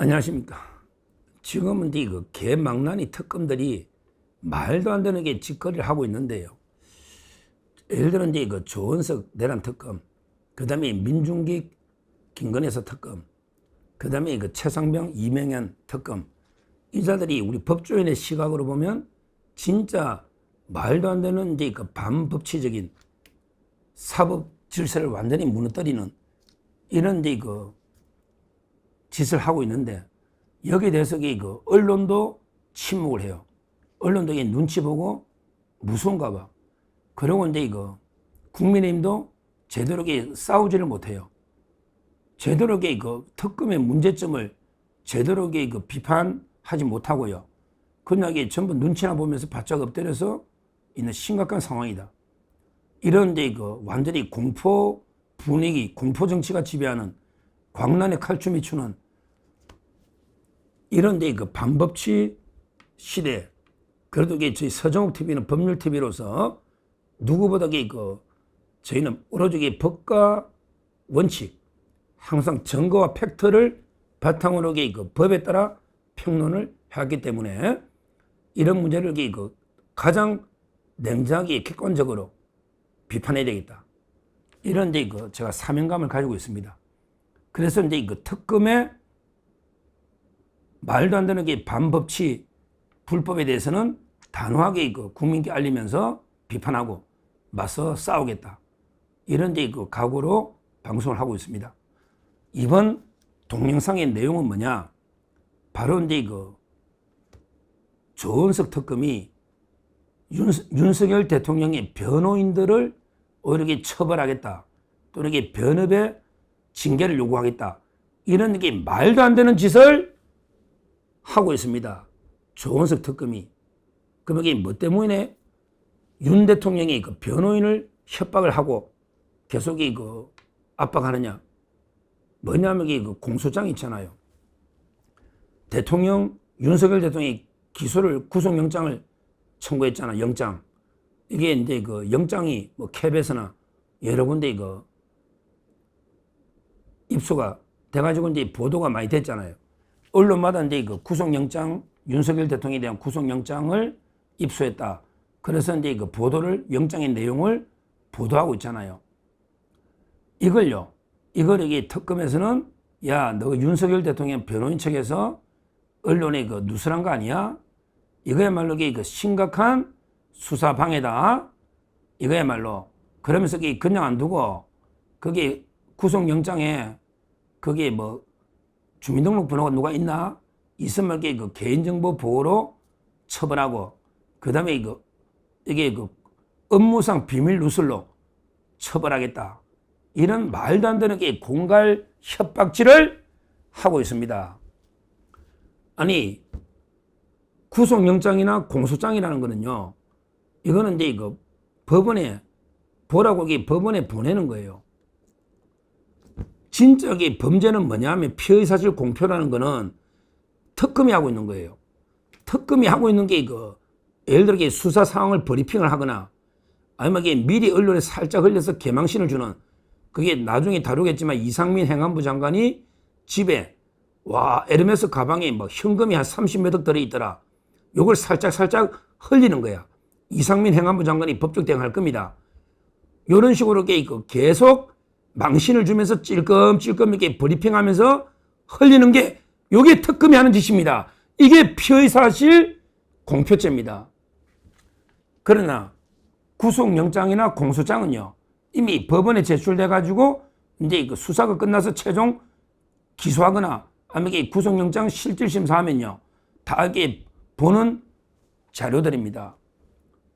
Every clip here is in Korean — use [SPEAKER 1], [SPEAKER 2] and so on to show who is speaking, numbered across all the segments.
[SPEAKER 1] 안녕하십니까. 지금은 그 개망나니 특검들이 말도 안 되는 게 짓거리를 하고 있는데요. 예를 들어 그 조은석 내란 특검, 그 다음에 민중기 김건혜서 특검, 그 다음에 그 최상병 이명현 특검, 이 자들이 우리 법조인의 시각으로 보면 진짜 말도 안 되는 그 반법치적인 사법 질서를 완전히 무너뜨리는 이런 그 짓을 하고 있는데, 여기에 대해서 그 언론도 침묵을 해요. 언론도 눈치 보고 무서운가 봐. 그리고 이거 국민의힘도 제대로 싸우지를 못해요. 제대로 그 특검의 문제점을 제대로 그 비판하지 못하고요. 그냥 전부 눈치나 보면서 바짝 엎드려서 있는 심각한 상황이다. 이런 그 완전히 공포 분위기, 공포 정치가 지배하는 광란의 칼춤이 추는 이런 그 반법치 시대. 그래도 저희 서정욱 TV는 법률 TV로서 누구보다 저희는 오로지 법과 원칙, 항상 증거와 팩트를 바탕으로 법에 따라 평론을 해왔기 때문에 이런 문제를 가장 냉정하게 객관적으로 비판해야 되겠다. 이런 제가 사명감을 가지고 있습니다. 그래서 그 특검의 말도 안 되는 반법치 불법에 대해서는 단호하게 국민께 알리면서 비판하고 맞서 싸우겠다. 이런 그 각오로 방송을 하고 있습니다. 이번 동영상의 내용은 뭐냐? 바로 그 조은석 특검이 윤석열 대통령의 변호인들을 오히려 처벌하겠다. 또 이렇게 변협의 징계를 요구하겠다. 이런 말도 안 되는 짓을 하고 있습니다. 조은석 특검이. 그럼 이게 뭐 때문에 윤 대통령이 그 변호인을 협박을 하고 계속 압박하느냐? 뭐냐면 그 공소장 있잖아요. 윤석열 대통령이 기소를 구속영장을 청구했잖아. 영장. 이게 그 영장이 뭐 캡에서나 여러 군데 입수가 돼가지고 보도가 많이 됐잖아요. 언론마다 그 구속영장, 윤석열 대통령에 대한 구속영장을 입수했다. 그래서 그 보도를, 영장의 내용을 보도하고 있잖아요. 이걸 특검에서는 야, 너 윤석열 대통령 변호인 측에서 언론에 누설한 거 아니야? 이거야말로 심각한 수사 방해다. 이거야말로. 그러면서 그냥 안 두고 그게 구속영장에 그게 뭐 주민등록번호가 누가 있나? 있으면 그 개인정보 보호로 처벌하고, 그 다음에 이게 업무상 비밀 누설로 처벌하겠다. 이런 말도 안 되는 공갈 협박질을 하고 있습니다. 아니, 구속영장이나 공소장이라는 거는요, 이거는 법원에 보라고 법원에 보내는 거예요. 진짜 범죄는 뭐냐면 피의사실 공표라는 거는 특검이 하고 있는 거예요. 특검이 하고 있는 게 예를 들어 수사 상황을 브리핑을 하거나 아니면 미리 언론에 살짝 흘려서 개망신을 주는, 그게 나중에 다루겠지만 이상민 행안부 장관이 집에 에르메스 가방에 뭐 현금이 한 30몇 억 들어있더라. 요걸 살짝 흘리는 거야. 이상민 행안부 장관이 법적 대응할 겁니다. 이런 식으로 계속 망신을 주면서 찔끔찔끔 이렇게 브리핑하면서 흘리는 게 요게 특검이 하는 짓입니다. 이게 피의사실 공표죄입니다. 그러나 구속영장이나 공소장은요, 이미 법원에 제출돼 가지고 이제 수사가 끝나서 최종 기소하거나 아니면 구속영장 실질심사하면요, 다 이게 보는 자료들입니다.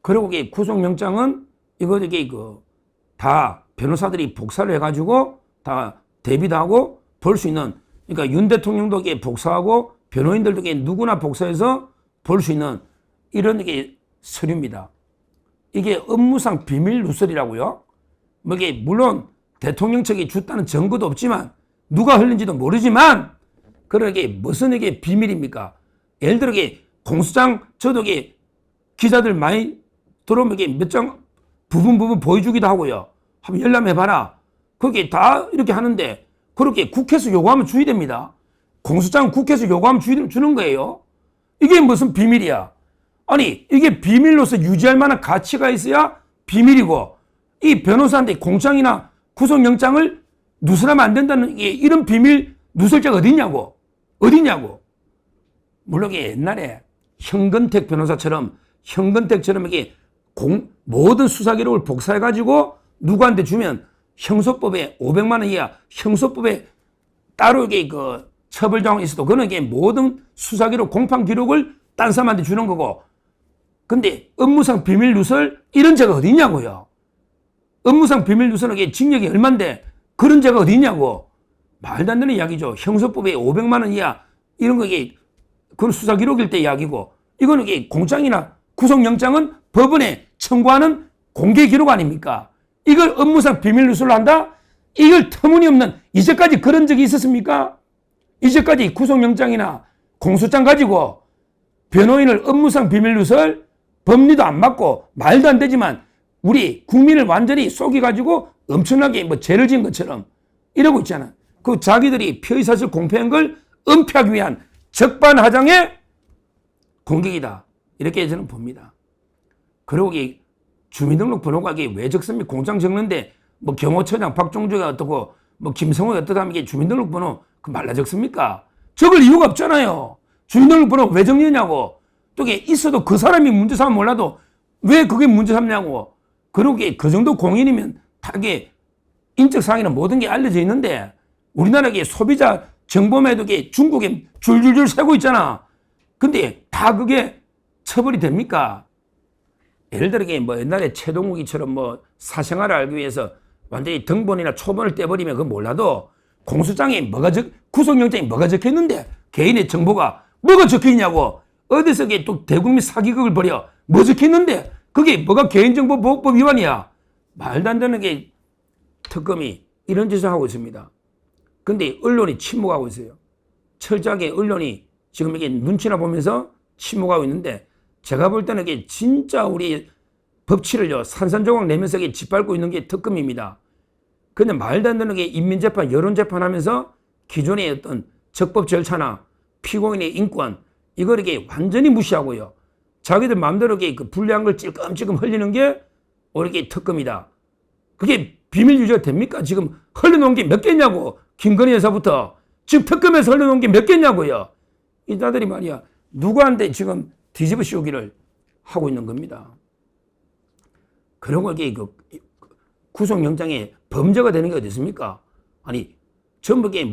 [SPEAKER 1] 그리고 구속영장은 다 변호사들이 복사를 해가지고 다 대비도 하고 볼 수 있는, 그러니까 윤 대통령도 복사하고 변호인들도 누구나 복사해서 볼 수 있는 이런 서류입니다. 이게 업무상 비밀 누설이라고요. 뭐 이게 물론 대통령 측이 줬다는 증거도 없지만 누가 흘린지도 모르지만 그러게 무슨 비밀입니까? 예를 들어 공소장 저도 기자들 많이 들어오면 몇 장 부분 보여주기도 하고요. 한번 열람해봐라. 그게 다 이렇게 하는데 그렇게 국회에서 요구하면 주의됩니다. 공소장 국회에서 요구하면 주는 거예요. 이게 무슨 비밀이야? 아니, 이게 비밀로서 유지할 만한 가치가 있어야 비밀이고, 이 변호사한테 공장이나 구속영장을 누설하면 안 된다는 이런 비밀 누설죄가 어딨냐고. 어딨냐고. 물론 이게 옛날에 현근택 변호사처럼 이게 모든 수사 기록을 복사해가지고 누구한테 주면 형소법에 500만 원 이하, 형소법에 따로 이게 그 처벌 조항이 있어도 그는 이게 모든 수사 기록, 공판 기록을 딴 사람한테 주는 거고. 근데 업무상 비밀 누설 이런 죄가 어디 있냐고요. 업무상 비밀 누설은 이게 징역이 얼만데 그런 죄가 어디 있냐고. 말도 안 되는 이야기죠. 형소법에 500만 원 이하 이런 거 이게 그건 수사 기록일 때 이야기고, 이거는 이게 공장이나 구속영장은 법원에 청구하는 공개 기록 아닙니까? 이걸 업무상 비밀 누설로 한다? 이걸 터무니없는, 이제까지 그런 적이 있었습니까? 이제까지 구속영장이나 공소장 가지고 변호인을 업무상 비밀 누설, 법리도 안 맞고 말도 안 되지만 우리 국민을 완전히 속여가지고 엄청나게 뭐 죄를 지은 것처럼 이러고 있잖아. 그 자기들이 피의사실 공표한 걸 은폐하기 위한 적반하장의 공격이다. 이렇게 저는 봅니다. 그리고 이 주민등록번호가 이게 왜 적습니까? 공장 적는데 뭐 경호처장 박종주가 어떻고 뭐 김성호가 어떻다 하면 이게 주민등록번호 그 말라 적습니까? 적을 이유가 없잖아요. 주민등록번호 왜 적느냐고. 또 이게 있어도 그 사람이 문제 삼으면 몰라도 왜 그게 문제 삼냐고. 그리고 그 정도 공인이면 다 이게 인적사항이나 모든 게 알려져 있는데 우리나라 소비자 정보에도 중국에 줄줄줄 새고 있잖아. 근데 다 그게 처벌이 됩니까? 예를 들어 뭐 옛날에 최동욱이처럼 뭐 사생활을 알기 위해서 완전히 등본이나 초본을 떼버리면 그건 몰라도 공소장에 구속영장에 뭐가 적혀 있는데 개인의 정보가 뭐가 적혀 있냐고. 어디서 또 대국민 사기극을 벌여. 뭐 적혀 있는데 그게 뭐가 개인정보보호법 위반이야. 말도 안 되는 게 특검이 이런 짓을 하고 있습니다. 근데 언론이 침묵하고 있어요. 철저하게 언론이 지금 이게 눈치나 보면서 침묵하고 있는데 제가 볼 때는 이게 진짜 우리 법치를요 산산조각 내면서 짓밟고 있는 게 특검입니다. 근데 말도 안 되는 게 인민재판, 여론재판 하면서 기존의 어떤 적법 절차나 피고인의 인권 이걸 이게 완전히 무시하고요. 자기들 마음대로 그 불리한 걸 찔끔찔끔 흘리는 게 이게 특검이다. 그게 비밀 유지가 됩니까? 지금 흘려놓은 게 몇 개냐고. 김건희 여사부터 지금 특검에서 흘려놓은 게 몇 개냐고요. 이자들이 말이야 누구한테 지금 뒤집어 씌우기를 하고 있는 겁니다. 그리고 이게 구속영장에 범죄가 되는 게 어디 있습니까? 아니 전부 이게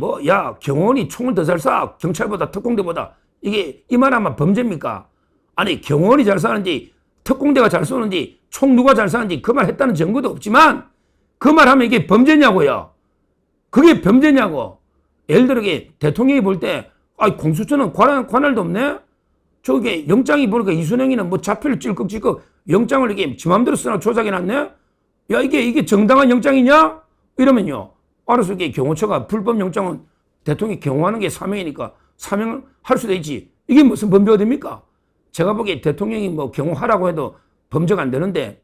[SPEAKER 1] 경호원이 총을 더 잘 쏴 경찰보다 특공대보다 이게 이 말하면 범죄입니까? 아니 경호원이 잘 쏘는지 특공대가 잘 쏘는지 총 누가 잘 쏘는지 그 말 했다는 증거도 없지만 그 말하면 이게 범죄냐고요. 그게 범죄냐고. 예를 들어 대통령이 볼 때 공수처는 관할도 없네. 저게 영장이 보니까 이순행이는 뭐 자필 찔꺽찔꺽 영장을 이게 지 맘대로 쓰나 조작해놨네. 야 이게 정당한 영장이냐? 이러면요. 알아서 이게 경호처가 불법 영장은 대통령이 경호하는 게 사명이니까 사명을 할 수도 있지. 이게 무슨 범죄가 됩니까? 제가 보기에 대통령이 뭐 경호하라고 해도 범죄가 안 되는데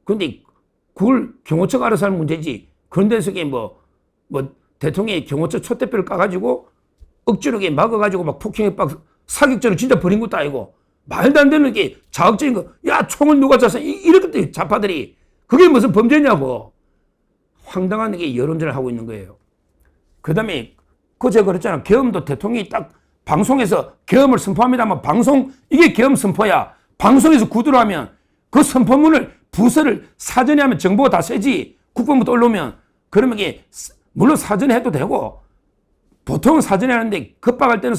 [SPEAKER 1] 근데 그걸 경호처가 알아서 하는 문제지. 그런 데서 뭐 대통령이 경호처 촛대표를 까가지고 억지로 막아가지고 막 폭행협박 사격전을 진짜 벌인 것도 아니고 말도 안 되는 게 자극적인 거. 야 총을 누가 쐈어. 이렇게 좌파들이 그게 무슨 범죄냐고. 황당한 게 여론전을 하고 있는 거예요. 그 다음에 제가 그랬잖아. 계엄도 대통령이 딱 방송에서 계엄을 선포합니다만 방송 이게 계엄 선포야. 방송에서 구두로 하면 그 선포문을 부서를 사전에 하면 정보가 다 세지. 국방부도 올라오면 그러면 이게 물론 사전에 해도 되고 보통은 사전에 하는데 급박할 때는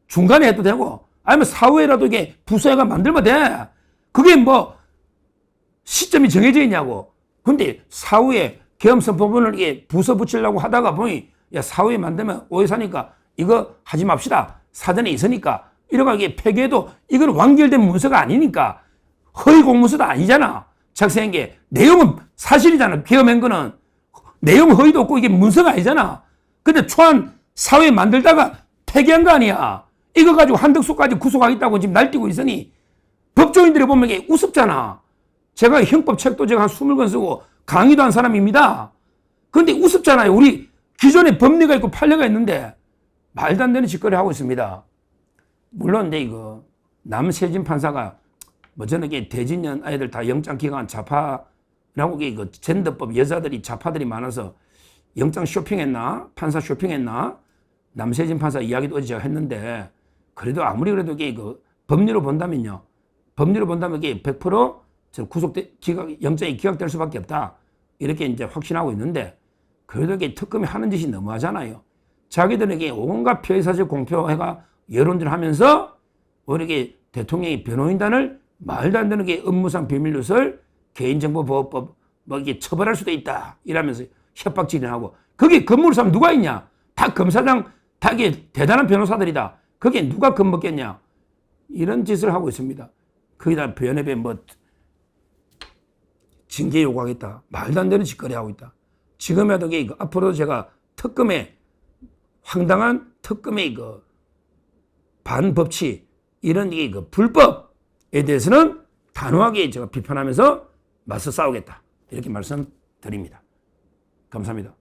[SPEAKER 1] 중간에 해도 되고 아니면 사후에라도 이게 부서가 만들면 돼. 그게 뭐 시점이 정해져 있냐고. 근데 사후에 계엄 선포문을 이게 부서 붙이려고 하다가 보니 야 사후에 만들면 오해 사니까 이거 하지 맙시다. 사전에 있으니까 이러고 이게 폐기해도 이건 완결된 문서가 아니니까 허위 공문서도 아니잖아. 작성한 게 내용은 사실이잖아. 계엄한 거는 내용 허위도 없고 이게 문서가 아니잖아. 근데 초안 사후에 만들다가 폐기한 거 아니야. 이거 가지고 한덕수까지 구속하겠다고 지금 날뛰고 있으니 법조인들이 보면 이게 우습잖아. 제가 형법 책도 제가 한 20권 쓰고 강의도 한 사람입니다. 근데 우습잖아요. 우리 기존에 법리가 있고 판례가 있는데 말도 안 되는 짓거리 하고 있습니다. 물론 근데 이거 남세진 판사가 뭐 저는 이게 대진년 아이들 다 영장 기각 좌파라고 이거 젠더법 여자들이 좌파들이 많아서 영장 쇼핑했나 판사 쇼핑했나 남세진 판사 이야기도 어제 제가 했는데 그래도 아무리 그래도 이게 그 법리로 본다면요. 법리로 본다면 이게 100% 구속 기각 영장이 기각될 수밖에 없다. 이렇게 이제 확신하고 있는데 그래도 이게 특검이 하는 짓이 너무하잖아요. 자기들에게 온갖 피해사실 공표해가 여론전을 하면서 이렇게 대통령이 변호인단을 말도 안 되는 게 업무상 비밀누설 개인정보보호법 뭐 이게 처벌할 수도 있다 이러면서 협박질이하고 거기 근무를 사람 누가 있냐? 다 검사장 다 이게 대단한 변호사들이다. 거기에 누가 겁먹겠냐? 이런 짓을 하고 있습니다. 거기다 변협에 뭐 징계 요구하겠다. 말도 안 되는 짓거리 하고 있다. 지금에도 앞으로 제가 특검에 황당한 특검의 이거 반법치 이런 이거 불법에 대해서는 단호하게 제가 비판하면서 맞서 싸우겠다. 이렇게 말씀드립니다. 감사합니다.